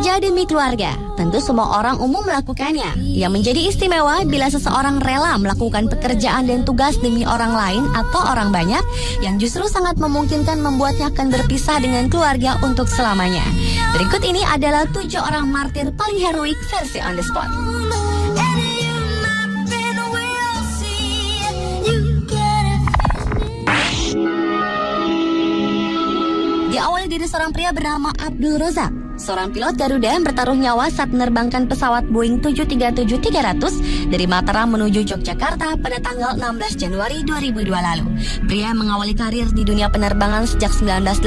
Bekerja demi keluarga, tentu semua orang umum melakukannya. Yang menjadi istimewa bila seseorang rela melakukan pekerjaan dan tugas demi orang lain atau orang banyak, yang justru sangat memungkinkan membuatnya akan berpisah dengan keluarga untuk selamanya. Berikut ini adalah 7 orang martir paling heroik versi On The Spot. Diawali dari seorang pria bernama Abdul Rozak, seorang pilot Garuda yang bertaruh nyawa saat menerbangkan pesawat Boeing 737-300 dari Mataram menuju Yogyakarta pada tanggal 16 Januari 2002 lalu. Pria yang mengawali karir di dunia penerbangan sejak 1980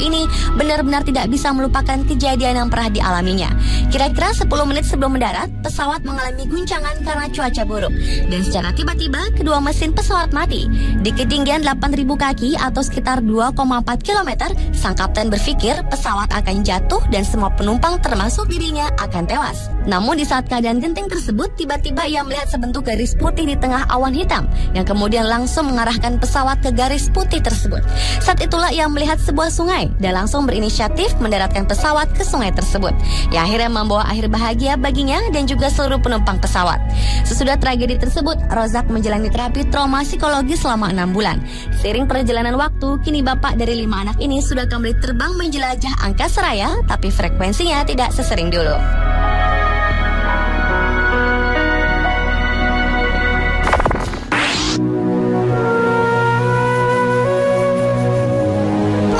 ini benar-benar tidak bisa melupakan kejadian yang pernah dialaminya. Kira-kira 10 menit sebelum mendarat, pesawat mengalami guncangan karena cuaca buruk. Dan secara tiba-tiba, kedua mesin pesawat mati. Di ketinggian 8.000 kaki atau sekitar 2,4 km, sang kapten berpikir pesawat akan jatuh dan semua penumpang termasuk dirinya akan tewas. Namun di saat keadaan genting tersebut, tiba-tiba ia melihat sebentuk garis putih di tengah awan hitam yang kemudian langsung mengarahkan pesawat ke garis putih tersebut. Saat itulah ia melihat sebuah sungai dan langsung berinisiatif mendaratkan pesawat ke sungai tersebut, yang akhirnya membawa akhir bahagia baginya dan juga seluruh penumpang pesawat. Sesudah tragedi tersebut, Rozak menjalani terapi trauma psikologi selama 6 bulan. Seiring perjalanan waktu, kini bapak dari 5 anak ini sudah kembali terbang menjelajah angkasa raya, tapi frekuensinya tidak sesering dulu.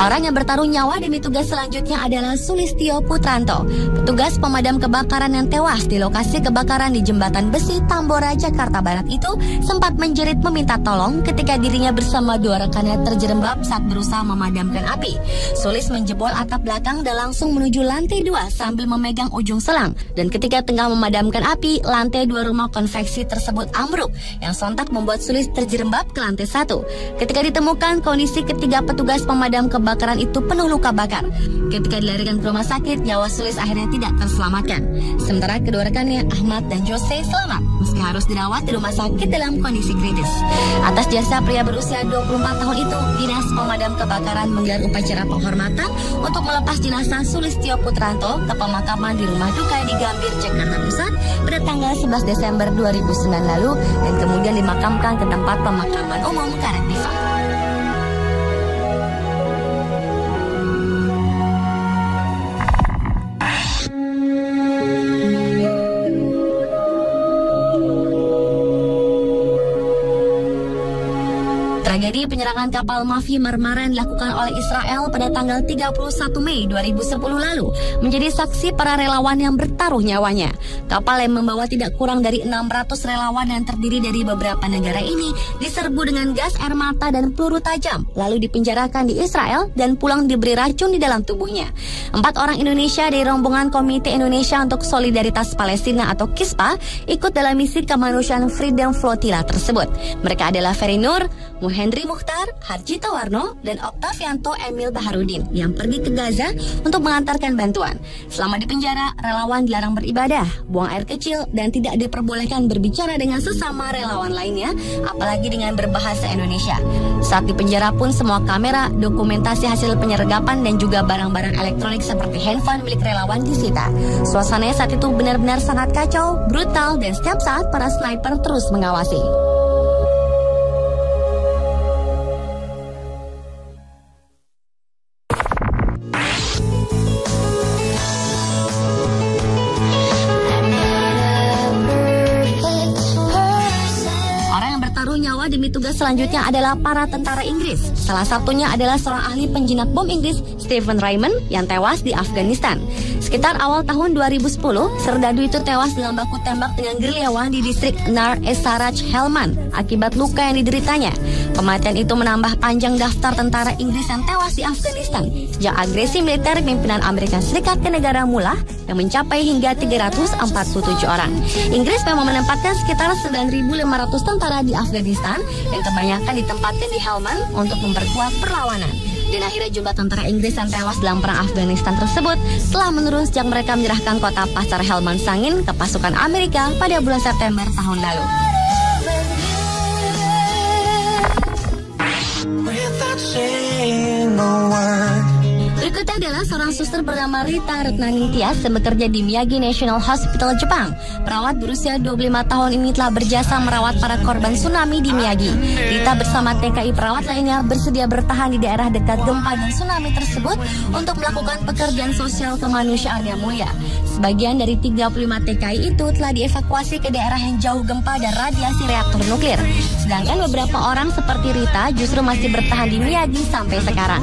Orang yang bertaruh nyawa demi tugas selanjutnya adalah Sulistyo Putranto, petugas pemadam kebakaran yang tewas di lokasi kebakaran di Jembatan Besi Tambora, Jakarta Barat itu sempat menjerit meminta tolong ketika dirinya bersama 2 rekannya terjerembab saat berusaha memadamkan api. Sulis menjebol atap belakang dan langsung menuju lantai 2 sambil memegang ujung selang. Dan ketika tengah memadamkan api, lantai 2 rumah konveksi tersebut ambruk, yang sontak membuat Sulis terjerembab ke lantai 1. Ketika ditemukan, kondisi ketiga petugas pemadam kebakaran itu penuh luka bakar. Ketika dilarikan ke rumah sakit, nyawa Sulis akhirnya tidak terselamatkan. Sementara kedua rekannya, Ahmad dan Jose, selamat meski harus dirawat di rumah sakit dalam kondisi kritis. Atas jasa pria berusia 24 tahun itu, Dinas Pemadam Kebakaran menggelar upacara penghormatan untuk melepas jenazah Sulistyo Putranto ke pemakaman di rumah duka di Gambir, Jakarta Pusat pada tanggal 11 Desember 2009 lalu dan kemudian dimakamkan ke tempat pemakaman umum Karet Bifa. Tragedi penyerangan kapal Mavi Marmara yang dilakukan oleh Israel pada tanggal 31 Mei 2010 lalu menjadi saksi para relawan yang bertaruh nyawanya. Kapal yang membawa tidak kurang dari 600 relawan yang terdiri dari beberapa negara ini diserbu dengan gas air mata dan peluru tajam, lalu dipenjarakan di Israel dan pulang diberi racun di dalam tubuhnya. 4 orang Indonesia dari rombongan Komite Indonesia untuk Solidaritas Palestina atau KISPA ikut dalam misi kemanusiaan Freedom Flotilla tersebut. Mereka adalah Ferry Nur, Henry Mukhtar, Harjito Warno, dan Oktavianto Emil Baharudin yang pergi ke Gaza untuk mengantarkan bantuan. Selama di penjara, relawan dilarang beribadah, buang air kecil, dan tidak diperbolehkan berbicara dengan sesama relawan lainnya, apalagi dengan berbahasa Indonesia. Saat di penjara pun semua kamera, dokumentasi hasil penyergapan, dan juga barang-barang elektronik seperti handphone milik relawan disita. Suasananya saat itu benar-benar sangat kacau, brutal, dan setiap saat para sniper terus mengawasi. Demi tugas selanjutnya adalah para tentara Inggris. Salah satunya adalah seorang ahli penjinak bom Inggris, Stephen Raymond, yang tewas di Afghanistan. Sekitar awal tahun 2010, serdadu itu tewas dalam baku tembak dengan gerilyawan di distrik Nar-e-Sarraj, Helmand, akibat luka yang dideritanya. Kematian itu menambah panjang daftar tentara Inggris yang tewas di Afghanistan sejak agresi militer pimpinan Amerika Serikat ke negara mula yang mencapai hingga 347 orang. Inggris memang menempatkan sekitar 9.500 tentara di Afghanistan yang kebanyakan ditempatkan di Helmand untuk memperkuat perlawanan. Dan akhirnya jumlah tentara Inggris yang tewas dalam perang Afghanistan tersebut telah menurun sejak mereka menyerahkan kota pasar Helmand Sangin ke pasukan Amerika pada bulan September tahun lalu. Berikutnya Rita adalah seorang suster bernama Rita Retnaningtyas yang bekerja di Miyagi National Hospital, Jepang. Perawat berusia 25 tahun ini telah berjasa merawat para korban tsunami di Miyagi. Rita bersama TKI perawat lainnya bersedia bertahan di daerah dekat gempa dan tsunami tersebut untuk melakukan pekerjaan sosial kemanusiaan yang mulia. Sebagian dari 35 TKI itu telah dievakuasi ke daerah yang jauh gempa dan radiasi reaktor nuklir. Sedangkan beberapa orang seperti Rita justru masih bertahan di Miyagi sampai sekarang.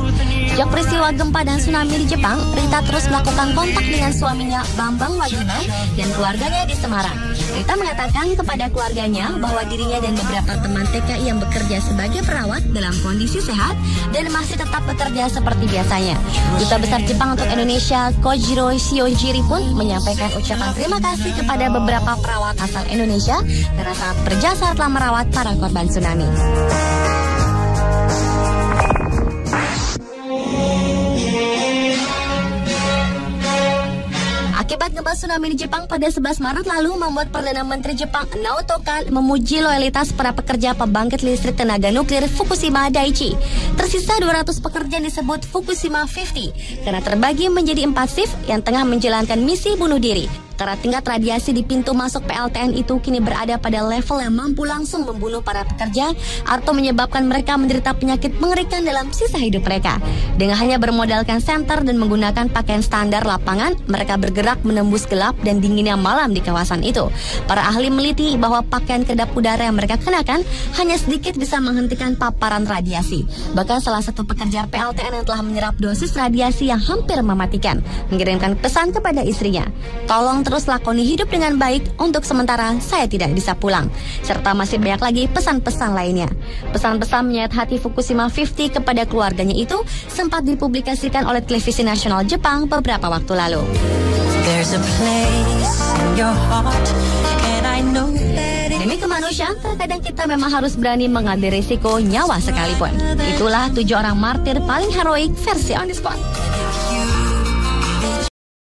Sejak peristiwa gempa dan tsunami di Jepang, Rita terus melakukan kontak dengan suaminya Bambang Wagina dan keluarganya di Semarang. Rita mengatakan kepada keluarganya bahwa dirinya dan beberapa teman TKI yang bekerja sebagai perawat dalam kondisi sehat dan masih tetap bekerja seperti biasanya. Duta Besar Jepang untuk Indonesia, Kojiro Shiojiri pun menyampaikan ucapan terima kasih kepada beberapa perawat asal Indonesia karena sangat berjasa telah merawat para korban tsunami. Akibat gempa tsunami di Jepang pada 11 Maret lalu membuat Perdana Menteri Jepang Naoto Kan memuji loyalitas para pekerja pembangkit listrik tenaga nuklir Fukushima Daiichi. Tersisa 200 pekerja yang disebut Fukushima 50 karena terbagi menjadi 4 shift yang tengah menjalankan misi bunuh diri. Karena tingkat radiasi di pintu masuk PLTN itu kini berada pada level yang mampu langsung membunuh para pekerja atau menyebabkan mereka menderita penyakit mengerikan dalam sisa hidup mereka. Dengan hanya bermodalkan senter dan menggunakan pakaian standar lapangan, mereka bergerak menembus gelap dan dinginnya malam di kawasan itu. Para ahli meliti bahwa pakaian kedap udara yang mereka kenakan hanya sedikit bisa menghentikan paparan radiasi. Bahkan salah satu pekerja PLTN yang telah menyerap dosis radiasi yang hampir mematikan mengirimkan pesan kepada istrinya, "Tolong terus lakoni hidup dengan baik, untuk sementara saya tidak bisa pulang." Serta masih banyak lagi pesan-pesan lainnya. Pesan-pesan menyayat hati Fukushima 50 kepada keluarganya itu sempat dipublikasikan oleh televisi nasional Jepang beberapa waktu lalu. Demi kemanusiaan, terkadang kita memang harus berani mengambil risiko nyawa sekalipun. Itulah 7 orang martir paling heroik versi On The Spot.